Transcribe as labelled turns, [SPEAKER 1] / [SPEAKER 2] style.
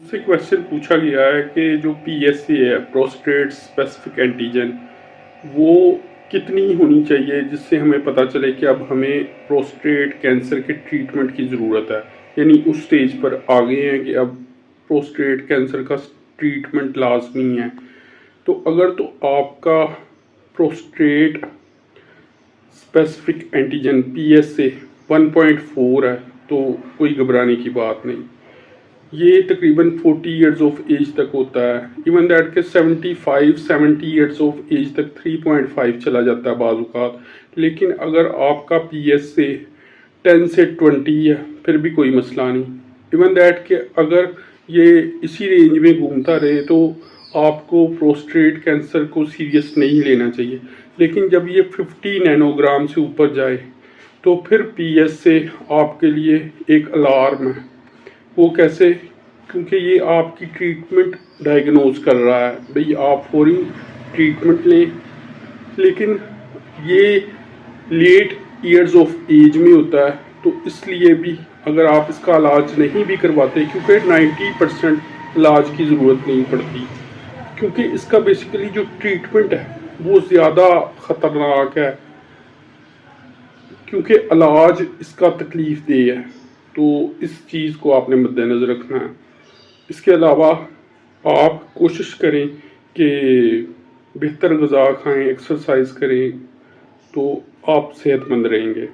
[SPEAKER 1] से क्वेश्चन पूछा गया है कि जो पीएसए है, प्रोस्टेट स्पेसिफिक एंटीजन, वो कितनी होनी चाहिए जिससे हमें पता चले कि अब हमें प्रोस्टेट कैंसर के ट्रीटमेंट की ज़रूरत है। यानी उस स्टेज पर आ गए हैं कि अब प्रोस्टेट कैंसर का ट्रीटमेंट लाजमी है। तो अगर तो आपका प्रोस्टेट स्पेसिफिक एंटीजन पीएसए 1.4 है तो कोई घबराने की बात नहीं। ये तकरीबन 40 ईयर्स ऑफ एज तक होता है। इवन दैट के 70 ईयर्स ऑफ एज तक 3.5 चला जाता है बाज़। लेकिन अगर आपका पीएसए 10 से 20 है फिर भी कोई मसला नहीं। इवन दैट के अगर ये इसी रेंज में घूमता रहे तो आपको प्रोस्टेट कैंसर को सीरियस नहीं लेना चाहिए। लेकिन जब ये 50 नैनोग्राम से ऊपर जाए तो फिर पीएसए आपके लिए एक अलार्म है। वो कैसे? क्योंकि ये आपकी ट्रीटमेंट डायग्नोज कर रहा है, भाई आप फौरी ट्रीटमेंट लें। लेकिन ये लेट ईयर्स ऑफ एज में होता है तो इसलिए भी अगर आप इसका इलाज नहीं भी करवाते, क्योंकि 90% इलाज की ज़रूरत नहीं पड़ती, क्योंकि इसका बेसिकली जो ट्रीटमेंट है वो ज़्यादा ख़तरनाक है, क्योंकि इलाज इसका तकलीफ दे है। तो इस चीज़ को आपने मद्देनज़र रखना है। इसके अलावा आप कोशिश करें कि बेहतर ग़िज़ा खाएं, एक्सरसाइज करें, तो आप सेहतमंद रहेंगे।